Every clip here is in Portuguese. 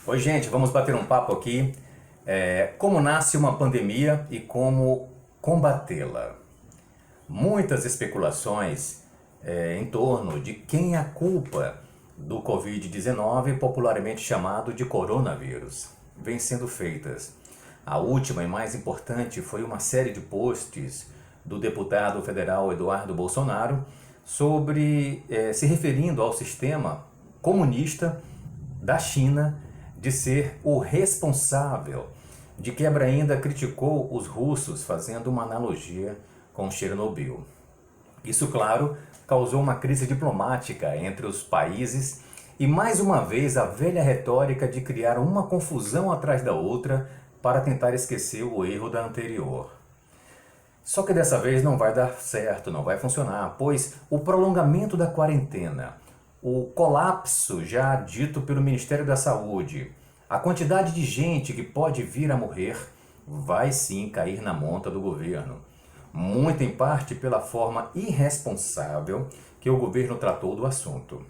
Oi, gente, vamos bater um papo aqui. Como nasce uma pandemia e como combatê-la. Muitas especulações em torno de quem é a culpa do Covid-19, popularmente chamado de coronavírus, vêm sendo feitas. A última e mais importante foi uma série de posts do deputado federal Eduardo Bolsonaro se referindo ao sistema comunista da China de ser o responsável, de quebra ainda criticou os russos, fazendo uma analogia com Chernobyl. Isso, claro, causou uma crise diplomática entre os países e, mais uma vez, a velha retórica de criar uma confusão atrás da outra para tentar esquecer o erro da anterior. Só que dessa vez não vai dar certo, não vai funcionar, pois o prolongamento da quarentena, o colapso já dito pelo Ministério da Saúde, a quantidade de gente que pode vir a morrer, vai sim cair na monta do governo. Muito em parte pela forma irresponsável que o governo tratou do assunto.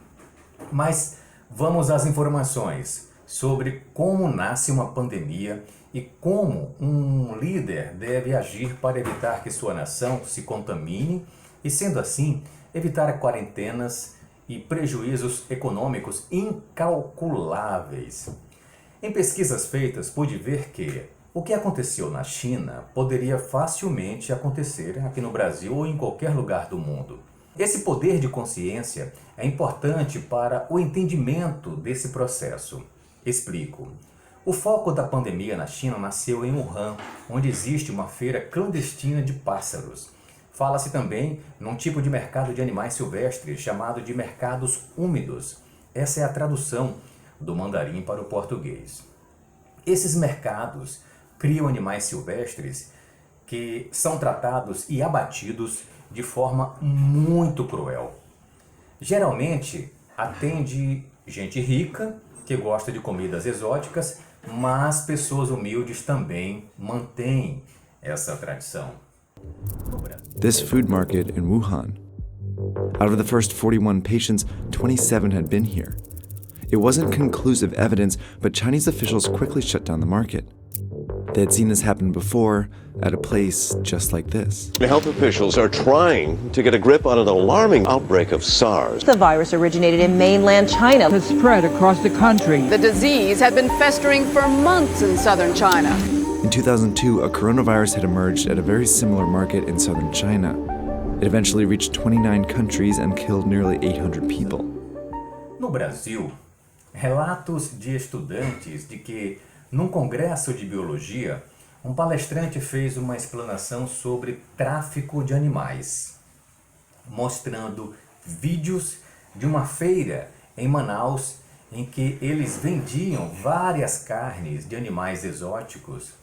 Mas vamos às informações sobre como nasce uma pandemia e como um líder deve agir para evitar que sua nação se contamine e, sendo assim, evitar quarentenas e prejuízos econômicos incalculáveis. Em pesquisas feitas, pude ver que o que aconteceu na China poderia facilmente acontecer aqui no Brasil ou em qualquer lugar do mundo. Esse poder de consciência é importante para o entendimento desse processo. Explico. O foco da pandemia na China nasceu em Wuhan, onde existe uma feira clandestina de pássaros. Fala-se também num tipo de mercado de animais silvestres chamado de mercados úmidos. Essa é a tradução do mandarim para o português. Esses mercados criam animais silvestres que são tratados e abatidos de forma muito cruel. Geralmente atende gente rica que gosta de comidas exóticas, mas pessoas humildes também mantêm essa tradição. This food market in Wuhan. Out of the first 41 patients, 27 had been here. It wasn't conclusive evidence, but Chinese officials quickly shut down the market. They had seen this happen before at a place just like this. Health officials are trying to get a grip on an alarming outbreak of SARS. The virus originated in mainland China. Has spread across the country. The disease had been festering for months in southern China. In 2002, a coronavirus had emerged at a very similar market in southern China. It eventually reached 29 countries and killed nearly 800 people. No Brasil, relatos de estudantes de que, num congresso de biologia, um palestrante fez uma explanação sobre tráfico de animais, mostrando vídeos de uma feira em Manaus em que eles vendiam várias carnes de animais exóticos.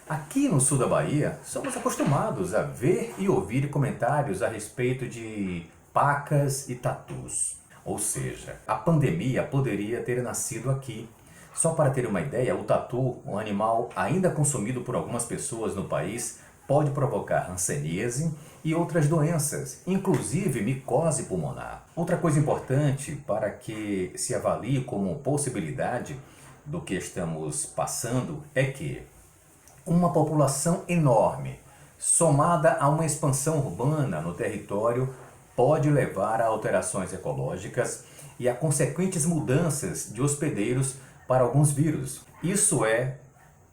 Aqui no sul da Bahia, somos acostumados a ver e ouvir comentários a respeito de pacas e tatus. Ou seja, a pandemia poderia ter nascido aqui. Só para ter uma ideia, o tatu, um animal ainda consumido por algumas pessoas no país, pode provocar hanseníase e outras doenças, inclusive micose pulmonar. Outra coisa importante para que se avalie como possibilidade do que estamos passando é que uma população enorme, somada a uma expansão urbana no território, pode levar a alterações ecológicas e a consequentes mudanças de hospedeiros para alguns vírus. Isso é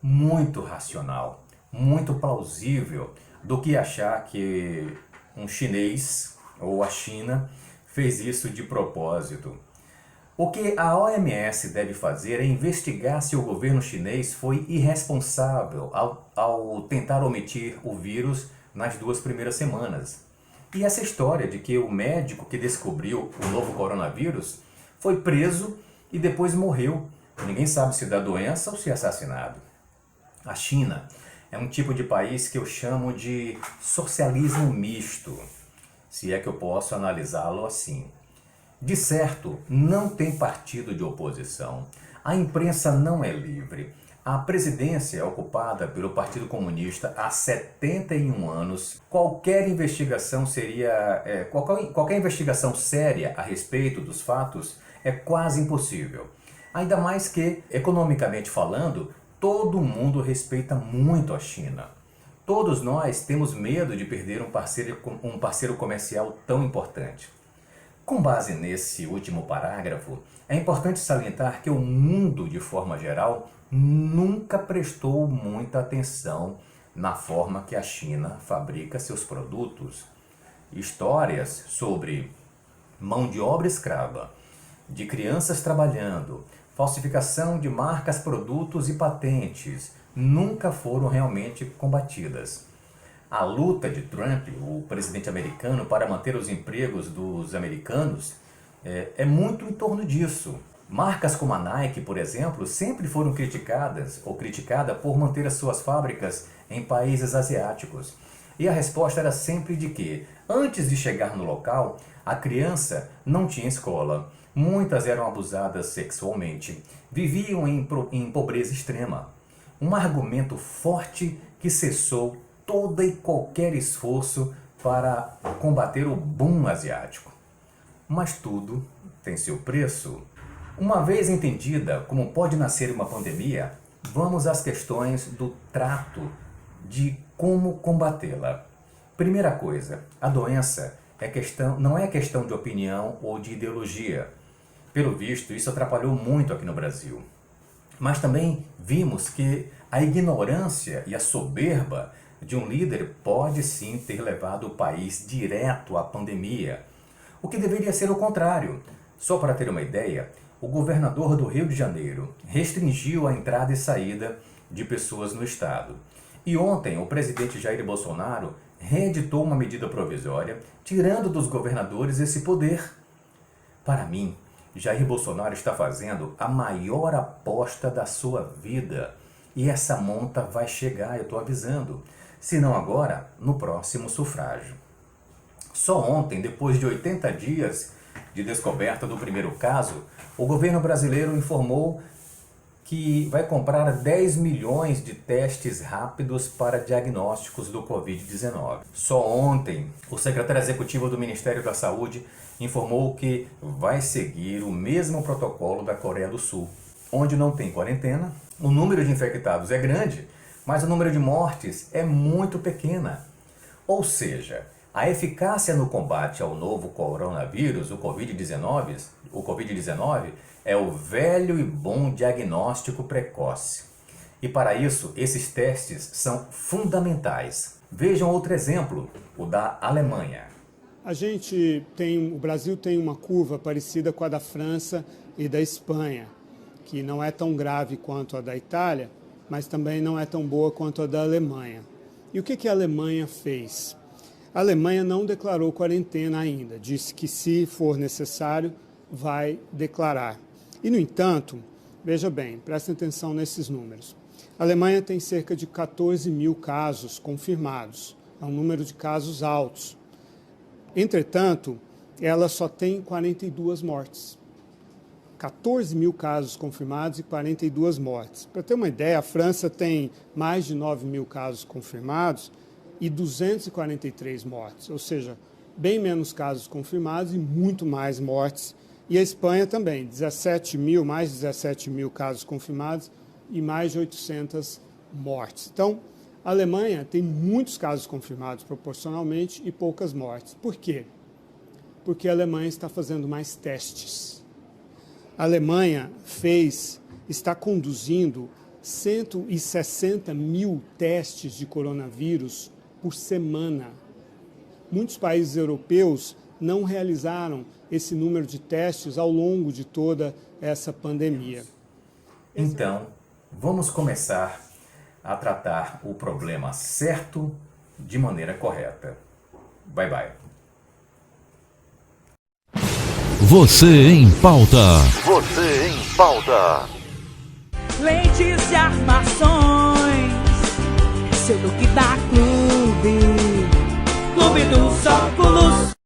muito racional, muito plausível do que achar que um chinês ou a China fez isso de propósito. O que a OMS deve fazer é investigar se o governo chinês foi irresponsável ao tentar omitir o vírus nas 2 primeiras semanas. E essa história de que o médico que descobriu o novo coronavírus foi preso e depois morreu. Ninguém sabe se da doença ou se assassinado. A China é um tipo de país que eu chamo de socialismo misto, se é que eu posso analisá-lo assim. De certo, não tem partido de oposição, a imprensa não é livre, a presidência é ocupada pelo Partido Comunista há 71 anos, qualquer investigação qualquer investigação séria a respeito dos fatos é quase impossível. Ainda mais que, economicamente falando, todo mundo respeita muito a China. Todos nós temos medo de perder um parceiro comercial tão importante. Com base nesse último parágrafo, é importante salientar que o mundo, de forma geral, nunca prestou muita atenção na forma que a China fabrica seus produtos. Histórias sobre mão de obra escrava, de crianças trabalhando, falsificação de marcas, produtos e patentes nunca foram realmente combatidas. A luta de Trump, o presidente americano, para manter os empregos dos americanos é muito em torno disso. Marcas como a Nike, por exemplo, sempre foram criticadas por manter as suas fábricas em países asiáticos. E a resposta era sempre de que, antes de chegar no local, a criança não tinha escola, muitas eram abusadas sexualmente, viviam em pobreza extrema. Um argumento forte que cessou todo e qualquer esforço para combater o boom asiático. Mas tudo tem seu preço. Uma vez entendida como pode nascer uma pandemia, vamos às questões do trato de como combatê-la. Primeira coisa, a doença não é questão de opinião ou de ideologia. Pelo visto, isso atrapalhou muito aqui no Brasil. Mas também vimos que a ignorância e a soberba de um líder pode sim ter levado o país direto à pandemia, o que deveria ser o contrário. Só para ter uma ideia, o governador do Rio de Janeiro restringiu a entrada e saída de pessoas no estado. E ontem o presidente Jair Bolsonaro reeditou uma medida provisória, tirando dos governadores esse poder. Para mim, Jair Bolsonaro está fazendo a maior aposta da sua vida. E essa monta vai chegar, eu estou avisando. Se não agora, no próximo sufrágio. Só ontem, depois de 80 dias de descoberta do primeiro caso, o governo brasileiro informou que vai comprar 10 milhões de testes rápidos para diagnósticos do Covid-19. Só ontem, o secretário executivo do Ministério da Saúde informou que vai seguir o mesmo protocolo da Coreia do Sul, onde não tem quarentena, o número de infectados é grande, mas o número de mortes é muito pequena. Ou seja, a eficácia no combate ao novo coronavírus, o Covid-19, é o velho e bom diagnóstico precoce. E para isso, esses testes são fundamentais. Vejam outro exemplo, o da Alemanha. O Brasil tem uma curva parecida com a da França e da Espanha, que não é tão grave quanto a da Itália, mas também não é tão boa quanto a da Alemanha. E o que a Alemanha fez? A Alemanha não declarou quarentena ainda, disse que se for necessário vai declarar. E, no entanto, veja bem, prestem atenção nesses números. A Alemanha tem cerca de 14 mil casos confirmados, é um número de casos altos. Entretanto, ela só tem 42 mortes. 14 mil casos confirmados e 42 mortes. Para ter uma ideia, a França tem mais de 9 mil casos confirmados e 243 mortes, ou seja, bem menos casos confirmados e muito mais mortes. E a Espanha também, mais de 17 mil casos confirmados e mais de 800 mortes. Então, a Alemanha tem muitos casos confirmados proporcionalmente e poucas mortes. Por quê? Porque a Alemanha está fazendo mais testes. A Alemanha está conduzindo 160 mil testes de coronavírus por semana. Muitos países europeus não realizaram esse número de testes ao longo de toda essa pandemia. Então, vamos começar a tratar o problema certo de maneira correta. Bye, bye. Você em pauta. Você em pauta. Lentes e armações, seu look da Clube dos Óculos.